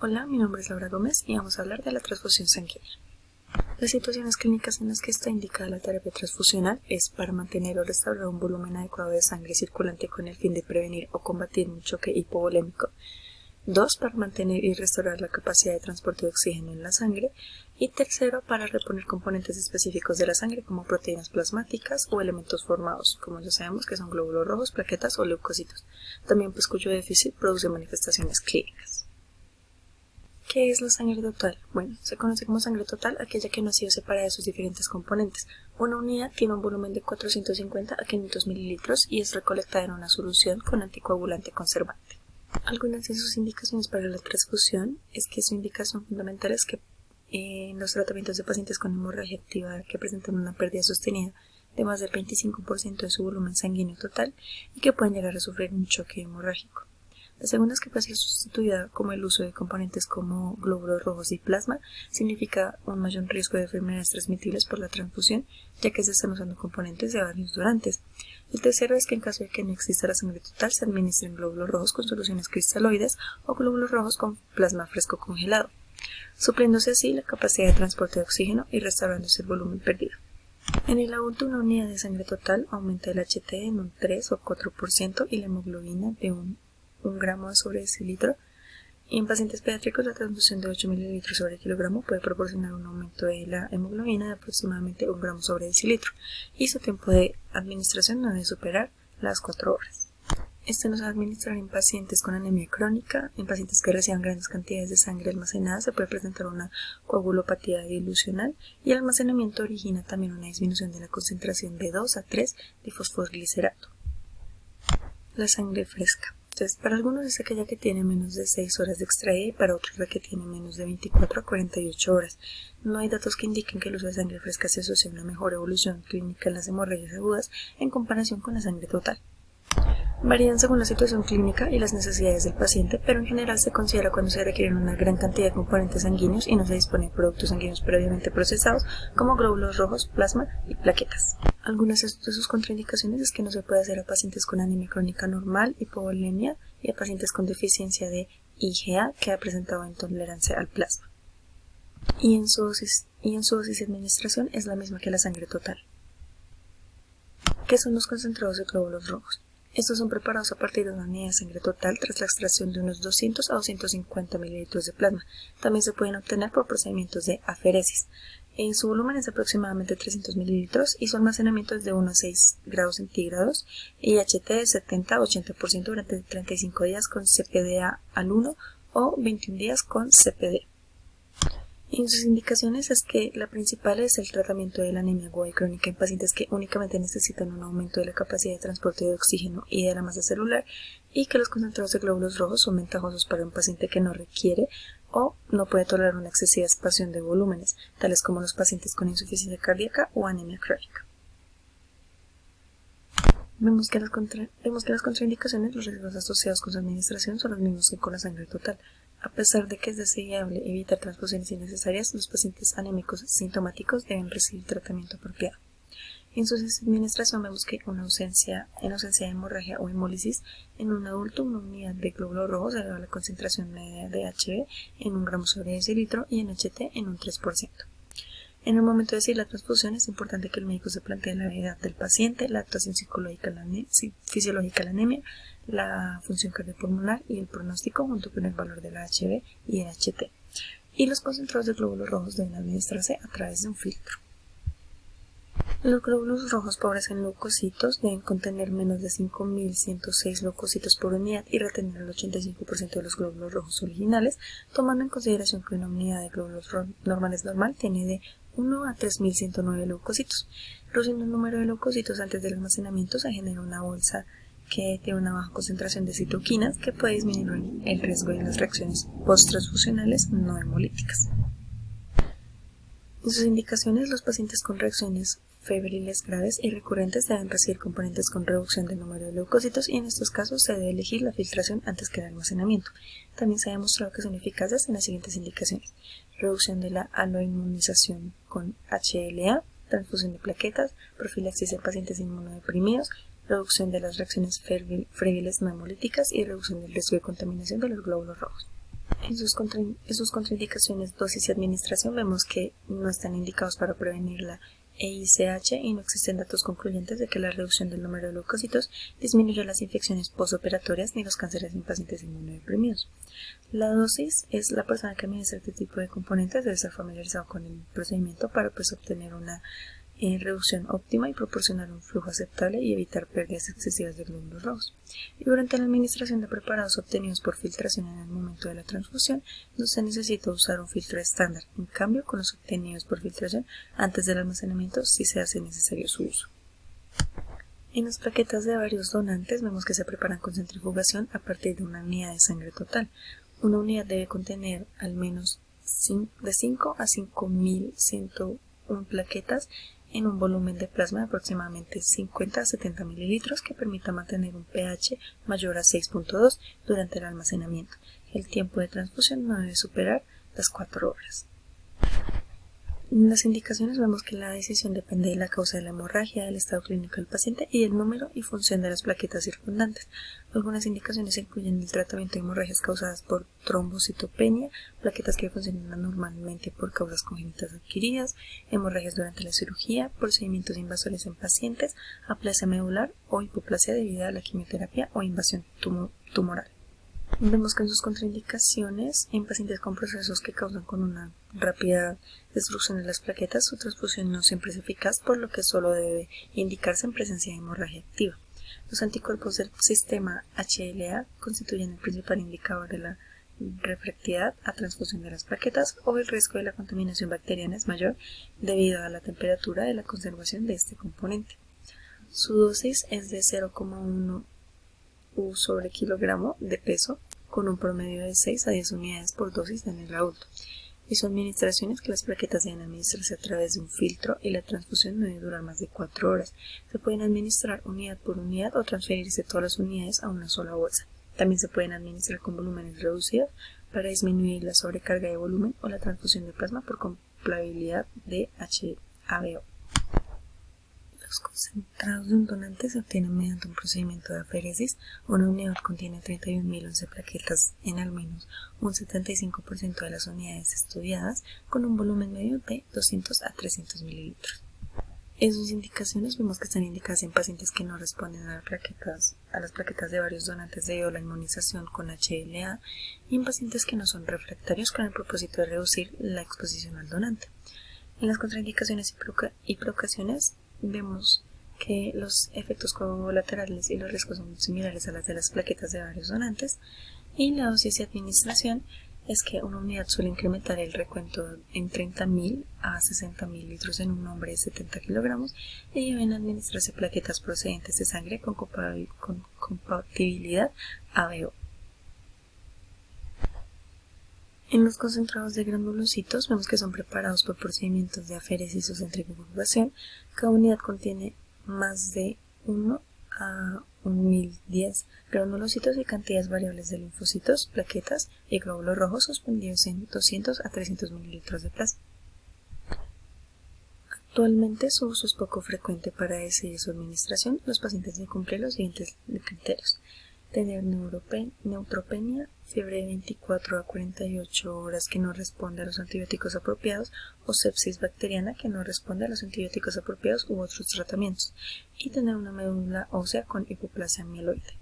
Hola, mi nombre es Laura Gómez y vamos a hablar de la transfusión sanguínea. Las situaciones clínicas en las que está indicada la terapia transfusional es para mantener o restaurar un volumen adecuado de sangre circulante con el fin de prevenir o combatir un choque hipovolémico. 2. Para mantener y restaurar la capacidad de transporte de oxígeno en la sangre. Y 3. Para reponer componentes específicos de la sangre como proteínas plasmáticas o elementos formados, como ya sabemos que son glóbulos rojos, plaquetas o leucocitos, también pues cuyo déficit produce manifestaciones clínicas. ¿Qué es la sangre total? Bueno, se conoce como sangre total aquella que no ha sido separada de sus diferentes componentes. Una unidad tiene un volumen de 450 a 500 mililitros y es recolectada en una solución con anticoagulante conservante. Algunas de sus indicaciones para la transfusión es que su indicación fundamental es que en los tratamientos de pacientes con hemorragia activa que presentan una pérdida sostenida de más del 25% de su volumen sanguíneo total y que pueden llegar a sufrir un choque hemorrágico. La segunda es que puede ser sustituida como el uso de componentes como glóbulos rojos y plasma significa un mayor riesgo de enfermedades transmitibles por la transfusión, ya que se están usando componentes de varios donantes. El tercero es que en caso de que no exista la sangre total se administren glóbulos rojos con soluciones cristaloides o glóbulos rojos con plasma fresco congelado, supliéndose así la capacidad de transporte de oxígeno y restaurándose el volumen perdido. En el adulto, una unidad de sangre total aumenta el HT en un 3 o 4% y la hemoglobina de un gramo sobre decilitro, y en pacientes pediátricos la transfusión de 8 mililitros sobre kilogramo puede proporcionar un aumento de la hemoglobina de aproximadamente 1 gramo sobre decilitro, y su tiempo de administración no debe superar las 4 horas. Este no se va a administrar en pacientes con anemia crónica. En pacientes que reciban grandes cantidades de sangre almacenada se puede presentar una coagulopatía dilucional, y el almacenamiento origina también una disminución de la concentración de 2 a 3 de fosfoglicerato. La sangre fresca. Entonces, para algunos es aquella que tiene menos de 6 horas de extraída y para otros la que tiene menos de 24 a 48 horas. No hay datos que indiquen que el uso de sangre fresca se asocia a una mejor evolución clínica en las hemorragias agudas en comparación con la sangre total. Varían según la situación clínica y las necesidades del paciente, pero en general se considera cuando se requieren una gran cantidad de componentes sanguíneos y no se dispone de productos sanguíneos previamente procesados como glóbulos rojos, plasma y plaquetas. Algunas de sus contraindicaciones es que no se puede hacer a pacientes con anemia crónica normal, hipovolemia y a pacientes con deficiencia de IgA que ha presentado intolerancia al plasma. Y en su dosis y administración es la misma que la sangre total. ¿Qué son los concentrados de glóbulos rojos? Estos son preparados a partir de una unidad de sangre total tras la extracción de unos 200 a 250 mililitros de plasma. También se pueden obtener por procedimientos de aferesis. Su volumen es de aproximadamente 300 mililitros y su almacenamiento es de 1 a 6 grados centígrados y HT de 70 a 80% durante 35 días con CPDA al 1 o 21 días con CPD. En sus indicaciones es que la principal es el tratamiento de la anemia aguda y crónica en pacientes que únicamente necesitan un aumento de la capacidad de transporte de oxígeno y de la masa celular, y que los concentrados de glóbulos rojos son ventajosos para un paciente que no requiere o no puede tolerar una excesiva expansión de volúmenes, tales como los pacientes con insuficiencia cardíaca o anemia crónica. Vemos que las contraindicaciones, los riesgos asociados con su administración son los mismos que con la sangre total. A pesar de que es deseable evitar transfusiones innecesarias, los pacientes anémicos sintomáticos deben recibir tratamiento apropiado. En su administración vemos que en ausencia de hemorragia o hemólisis, en un adulto una unidad de glóbulos rojos eleva la concentración media de HB en 1 gramo sobre decilitro y en HT en un 3%. En el momento de decir la transfusión es importante que el médico se plantee la edad del paciente, la actuación fisiológica de la anemia, la función cardiopulmonar y el pronóstico junto con el valor de la HB y el HT. Y los concentrados de glóbulos rojos deben administrarse a través de un filtro. Los glóbulos rojos pobres en leucocitos deben contener menos de 5.106 leucocitos por unidad y retener el 85% de los glóbulos rojos originales, tomando en consideración que una unidad de glóbulos normales normal tiene de 1 a 3.109 leucocitos. Reduciendo el número de leucocitos antes del almacenamiento se genera una bolsa que tiene una baja concentración de citoquinas que puede disminuir el riesgo de las reacciones post-transfusionales no hemolíticas. En sus indicaciones, los pacientes con reacciones febriles graves y recurrentes deben recibir componentes con reducción del número de leucocitos y en estos casos se debe elegir la filtración antes que el almacenamiento. También se ha demostrado que son eficaces en las siguientes indicaciones: reducción de la aloinmunización con HLA, transfusión de plaquetas, profilaxis en pacientes inmunodeprimidos, reducción de las reacciones febriles no hemolíticas y reducción del riesgo de contaminación de los glóbulos rojos. En sus contraindicaciones, dosis y administración vemos que no están indicados para prevenir la EICH y no existen datos concluyentes de que la reducción del número de leucocitos disminuya las infecciones postoperatorias ni los cánceres en pacientes inmunodeprimidos. La dosis es la persona que administra este tipo de componentes debe estar familiarizado con el procedimiento para obtener una reducción óptima y proporcionar un flujo aceptable y evitar pérdidas excesivas de glóbulos rojos. Y durante la administración de preparados obtenidos por filtración en el momento de la transfusión, no se necesita usar un filtro estándar. En cambio, con los obtenidos por filtración antes del almacenamiento sí se hace necesario su uso. En las plaquetas de varios donantes vemos que se preparan con centrifugación a partir de una unidad de sangre total. Una unidad debe contener al menos de 5 a 5.101 plaquetas en un volumen de plasma de aproximadamente 50 a 70 mililitros que permita mantener un pH mayor a 6.2 durante el almacenamiento. El tiempo de transfusión no debe superar las 4 horas. En las indicaciones vemos que la decisión depende de la causa de la hemorragia, del estado clínico del paciente y del número y función de las plaquetas circundantes. Algunas indicaciones incluyen el tratamiento de hemorragias causadas por trombocitopenia, plaquetas que funcionan anormalmente por causas congénitas adquiridas, hemorragias durante la cirugía, procedimientos invasores en pacientes, aplasia medular o hipoplasia debido a la quimioterapia o invasión tumoral. Vemos que en sus contraindicaciones, en pacientes con procesos que causan con una rápida destrucción de las plaquetas, su transfusión no siempre es eficaz, por lo que solo debe indicarse en presencia de hemorragia activa. Los anticuerpos del sistema HLA constituyen el principal indicador de la refractividad a transfusión de las plaquetas o el riesgo de la contaminación bacteriana es mayor debido a la temperatura de la conservación de este componente. Su dosis es de 0,1 U sobre kilogramo de peso, con un promedio de 6 a 10 unidades por dosis en el adulto. Y su administración es que las plaquetas deben administrarse a través de un filtro y la transfusión no debe durar más de 4 horas. Se pueden administrar unidad por unidad o transferirse todas las unidades a una sola bolsa. También se pueden administrar con volúmenes reducidos para disminuir la sobrecarga de volumen o la transfusión de plasma por comprabilidad de HABO. Los concentrados de un donante se obtienen mediante un procedimiento de aféresis. Una unidad contiene 31.011 plaquetas en al menos un 75% de las unidades estudiadas, con un volumen medio de 200 a 300 mililitros. En sus indicaciones vemos que están indicadas en pacientes que no responden a las plaquetas de varios donantes debido a la inmunización con HLA y en pacientes que no son refractarios con el propósito de reducir la exposición al donante. En las contraindicaciones y provocaciones vemos que los efectos colaterales y los riesgos son similares a las de las plaquetas de varios donantes, y la dosis y administración es que una unidad suele incrementar el recuento en 30.000 a 60.000 litros en un hombre de 70 kilogramos y deben administrarse plaquetas procedentes de sangre con compatibilidad ABO. En los concentrados de granulocitos vemos que son preparados por procedimientos de aféresis o centrifugación. Cada unidad contiene más de 1 a 1010 granulocitos y cantidades variables de linfocitos, plaquetas y glóbulos rojos suspendidos en 200 a 300 mililitros de plasma. Actualmente su uso es poco frecuente para ese y su administración. Los pacientes deben cumplir los siguientes criterios: tener neutropenia, fiebre de 24 a 48 horas que no responde a los antibióticos apropiados o sepsis bacteriana que no responde a los antibióticos apropiados u otros tratamientos, y tener una médula ósea con hipoplasia mieloide.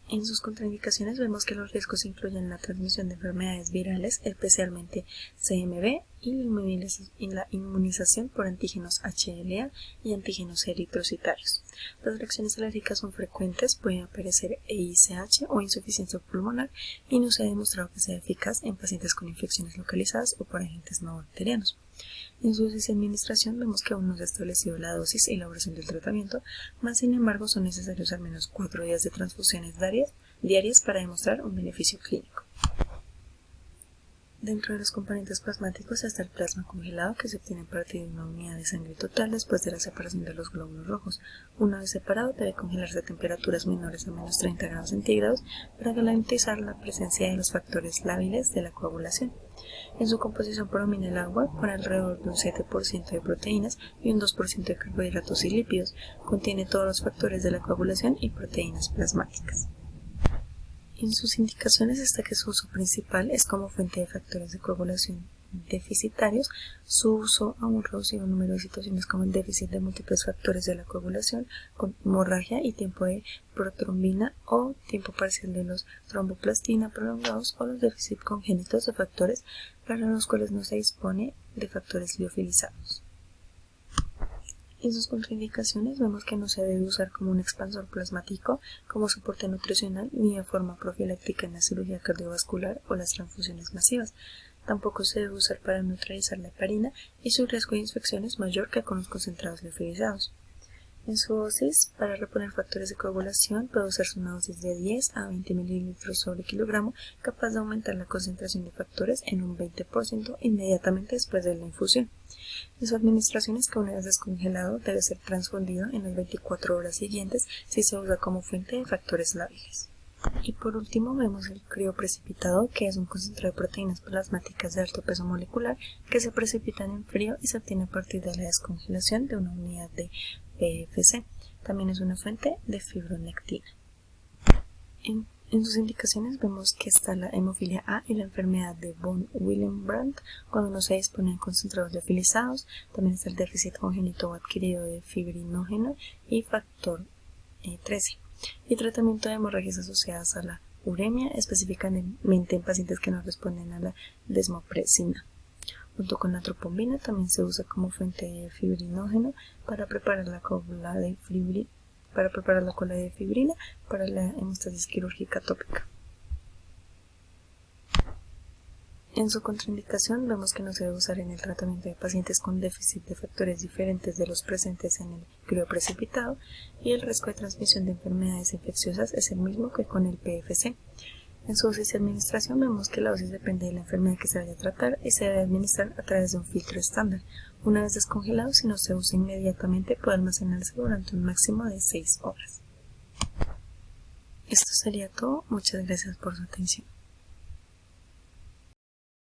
En sus contraindicaciones vemos que los riesgos incluyen la transmisión de enfermedades virales, especialmente CMV, y la inmunización por antígenos HLA y antígenos eritrocitarios. Las reacciones alérgicas son frecuentes, puede aparecer EICH o insuficiencia pulmonar y no se ha demostrado que sea eficaz en pacientes con infecciones localizadas o por agentes no bacterianos. En su dosis y administración vemos que aún no se ha establecido la dosis y la duración del tratamiento, mas sin embargo son necesarios al menos 4 días de transfusiones diarias para demostrar un beneficio clínico. Dentro de los componentes plasmáticos está el plasma congelado, que se obtiene a partir de una unidad de sangre total después de la separación de los glóbulos rojos. Una vez separado debe congelarse a temperaturas menores a menos 30 grados centígrados para garantizar la presencia de los factores lábiles de la coagulación. En su composición predomina el agua con alrededor de un 7% de proteínas y un 2% de carbohidratos y lípidos. Contiene todos los factores de la coagulación y proteínas plasmáticas. En sus indicaciones está que su uso principal es como fuente de factores de coagulación deficitarios. Su uso a un reducido número de situaciones como el déficit de múltiples factores de la coagulación con hemorragia y tiempo de protrombina o tiempo parcial de los tromboplastina prolongados o los déficits congénitos de factores para los cuales no se dispone de factores liofilizados. En sus contraindicaciones vemos que no se debe usar como un expansor plasmático, como soporte nutricional, ni de forma profiláctica en la cirugía cardiovascular o las transfusiones masivas. Tampoco se debe usar para neutralizar la heparina y su riesgo de infección es mayor que con los concentrados liofilizados. En su dosis, para reponer factores de coagulación, puede usarse una dosis de 10 a 20 ml sobre kilogramo, capaz de aumentar la concentración de factores en un 20% inmediatamente después de la infusión. En su administración es que una vez descongelado debe ser transfundido en las 24 horas siguientes si se usa como fuente de factores lábiles. Y por último vemos el crioprecipitado, que es un concentrado de proteínas plasmáticas de alto peso molecular que se precipitan en frío y se obtiene a partir de la descongelación de una unidad de PFC. También es una fuente de fibronectina. En sus indicaciones vemos que está la hemofilia A y la enfermedad de von Willebrand cuando no se dispone de concentrados liofilizados. También está el déficit congénito o adquirido de fibrinógeno y factor 13. Y tratamiento de hemorragias asociadas a la uremia, específicamente en pacientes que no responden a la desmopresina. Junto con la tropombina también se usa como fuente de fibrinógeno para preparar la cola de fibrina para la hemostasis quirúrgica tópica. En su contraindicación vemos que no se debe usar en el tratamiento de pacientes con déficit de factores diferentes de los presentes en el crioprecipitado y el riesgo de transmisión de enfermedades infecciosas es el mismo que con el PFC. En su dosis y administración vemos que la dosis depende de la enfermedad que se vaya a tratar y se debe administrar a través de un filtro estándar. Una vez descongelado, si no se usa inmediatamente, puede almacenarse durante un máximo de 6 horas. Esto sería todo. Muchas gracias por su atención.